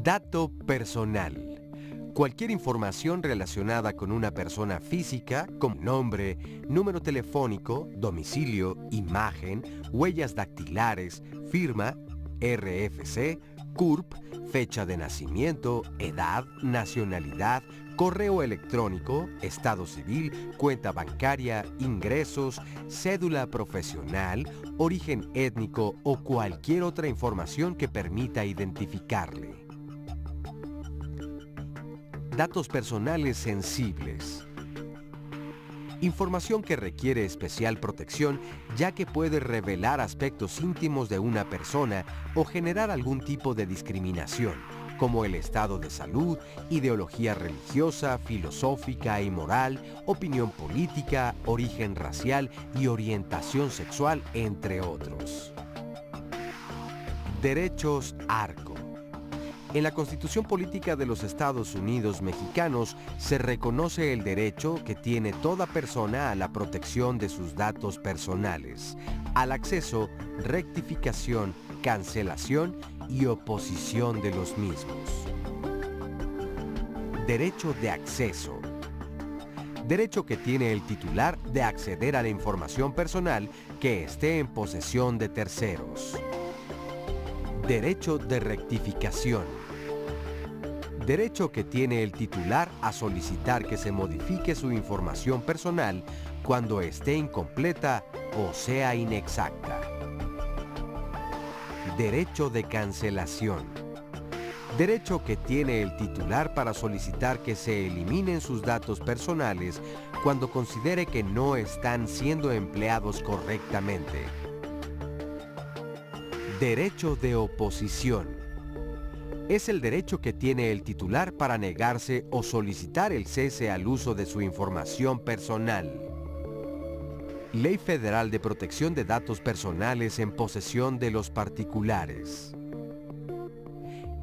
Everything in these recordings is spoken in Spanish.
Dato personal. Cualquier información relacionada con una persona física, como nombre, número telefónico, domicilio, imagen, huellas dactilares, firma, RFC, CURP, fecha de nacimiento, edad, nacionalidad, correo electrónico, estado civil, cuenta bancaria, ingresos, cédula profesional, origen étnico o cualquier otra información que permita identificarle. Datos personales sensibles. Información que requiere especial protección ya que puede revelar aspectos íntimos de una persona o generar algún tipo de discriminación, como el estado de salud, ideología religiosa, filosófica y moral, opinión política, origen racial y orientación sexual, entre otros. Derechos ARCO. En la Constitución Política de los Estados Unidos Mexicanos se reconoce el derecho que tiene toda persona a la protección de sus datos personales, al acceso, rectificación, cancelación y oposición de los mismos. Derecho de acceso. Derecho que tiene el titular de acceder a la información personal que esté en posesión de terceros. Derecho de rectificación. Derecho que tiene el titular a solicitar que se modifique su información personal cuando esté incompleta o sea inexacta. Derecho de cancelación. Derecho que tiene el titular para solicitar que se eliminen sus datos personales cuando considere que no están siendo empleados correctamente. Derecho de oposición. Es el derecho que tiene el titular para negarse o solicitar el cese al uso de su información personal. Ley Federal de Protección de Datos Personales en posesión de los particulares.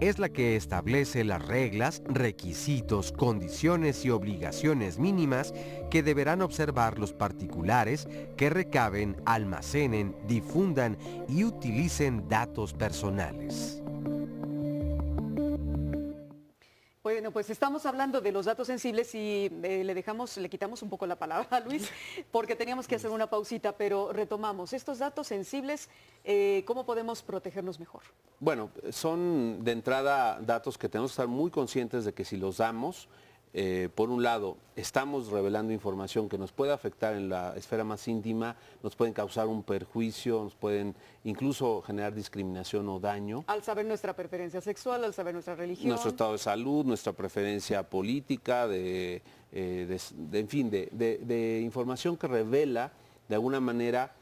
Es la que establece las reglas, requisitos, condiciones y obligaciones mínimas que deberán observar los particulares que recaben, almacenen, difundan y utilicen datos personales. Bueno, pues estamos hablando de los datos sensibles y le quitamos un poco la palabra a Luis porque teníamos que hacer una pausita, pero retomamos. Estos datos sensibles, ¿cómo podemos protegernos mejor? Bueno, son de entrada datos que tenemos que estar muy conscientes de que si los damos, por un lado, estamos revelando información que nos puede afectar en la esfera más íntima, nos pueden causar un perjuicio, nos pueden incluso generar discriminación o daño. Al saber nuestra preferencia sexual, al saber nuestra religión. Nuestro estado de salud, nuestra preferencia política, en fin, de información que revela de alguna manera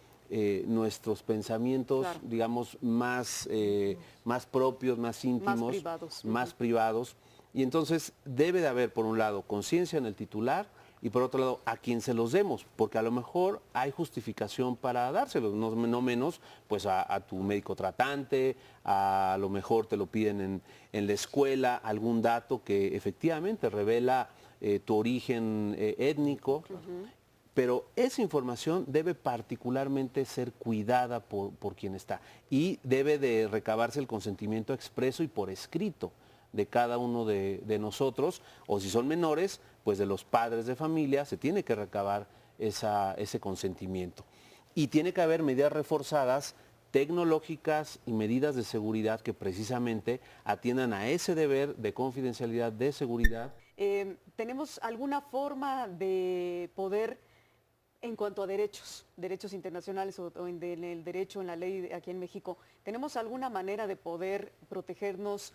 nuestros pensamientos, claro, digamos, más propios, más íntimos, más privados. Y entonces debe de haber, por un lado, conciencia en el titular y por otro lado, a quien se los demos, porque a lo mejor hay justificación para dárselos, no menos pues a tu médico tratante, a lo mejor te lo piden en la escuela, algún dato que efectivamente revela tu origen étnico. Pero esa información debe particularmente ser cuidada por quien está y debe de recabarse el consentimiento expreso y por escrito de cada uno de nosotros, o si son menores, pues de los padres de familia, se tiene que recabar ese consentimiento. Y tiene que haber medidas reforzadas, tecnológicas y medidas de seguridad que precisamente atiendan a ese deber de confidencialidad, de seguridad. ¿Tenemos alguna forma de poder, en cuanto a derechos internacionales o en el derecho, en la ley aquí en México, tenemos alguna manera de poder protegernos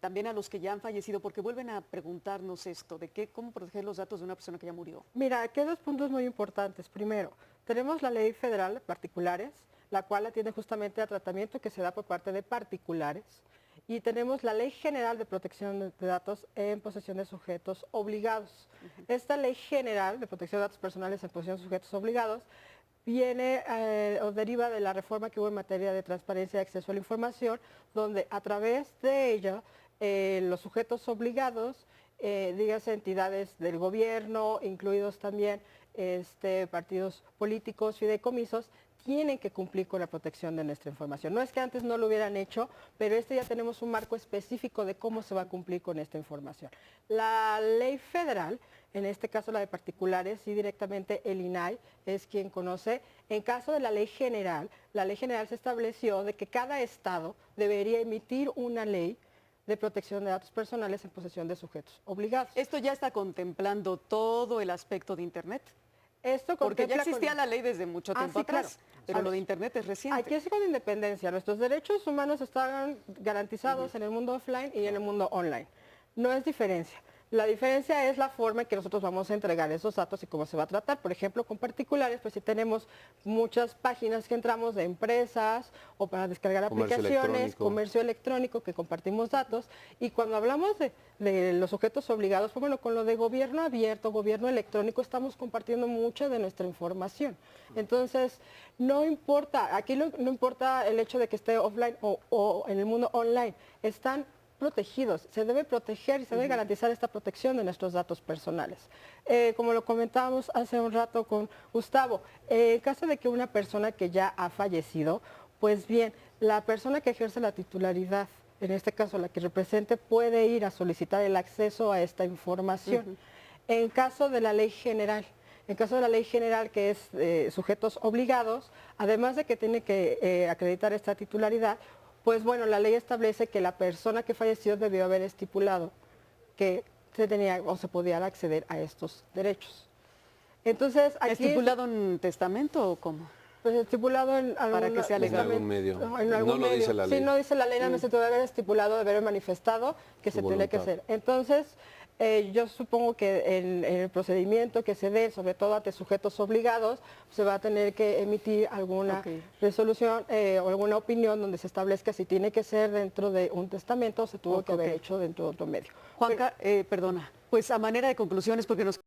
también a los que ya han fallecido? Porque vuelven a preguntarnos esto, de cómo proteger los datos de una persona que ya murió. Mira, aquí hay dos puntos muy importantes. Primero, tenemos la ley federal de particulares, la cual atiende justamente al tratamiento que se da por parte de particulares. Y tenemos la Ley General de Protección de Datos en posesión de sujetos obligados. Esta Ley General de Protección de Datos Personales en posesión de sujetos obligados viene o deriva de la reforma que hubo en materia de transparencia y acceso a la información, donde a través de ella los sujetos obligados dígase entidades del gobierno, incluidos también partidos políticos, fideicomisos, tienen que cumplir con la protección de nuestra información. No es que antes no lo hubieran hecho, pero ya tenemos un marco específico de cómo se va a cumplir con esta información. La ley federal, en este caso la de particulares, sí directamente el INAI es quien conoce. En caso de la ley general se estableció de que cada estado debería emitir una ley de protección de datos personales en posesión de sujetos obligados. ¿Esto ya está contemplando todo el aspecto de Internet? Esto porque ya existía la ley desde mucho tiempo atrás, claro. pero lo de Internet es reciente. Aquí es con independencia. Nuestros derechos humanos están garantizados en el mundo offline y en el mundo online. No es diferencia. La diferencia es la forma en que nosotros vamos a entregar esos datos y cómo se va a tratar. Por ejemplo, con particulares, pues si tenemos muchas páginas que entramos de empresas o para descargar aplicaciones, comercio electrónico, que compartimos datos. Y cuando hablamos de los sujetos obligados, pues bueno, con lo de gobierno abierto, gobierno electrónico, estamos compartiendo mucha de nuestra información. Entonces, no importa, aquí no importa el hecho de que esté offline o en el mundo online, están protegidos, se debe proteger y se debe garantizar esta protección de nuestros datos personales. Como lo comentábamos hace un rato con Gustavo, en caso de que una persona que ya ha fallecido, pues bien, la persona que ejerce la titularidad, en este caso la que represente, puede ir a solicitar el acceso a esta información. En caso de la ley general, que es sujetos obligados, además de que tiene que acreditar esta titularidad, pues bueno, la ley establece que la persona que falleció debió haber estipulado que se tenía o se podía acceder a estos derechos. Entonces, aquí ¿estipulado en un testamento o cómo? Pues estipulado en para que sea legal. En algún medio. En algún medio. Dice la ley. Sí, no dice la ley, nada más se debe haber estipulado, de haber manifestado que se tiene que hacer. Entonces, yo supongo que en el procedimiento que se dé, sobre todo ante sujetos obligados, se va a tener que emitir alguna resolución o alguna opinión donde se establezca si tiene que ser dentro de un testamento o se tuvo que haber hecho dentro de otro medio. Juanca, perdona, pues a manera de conclusiones, porque nos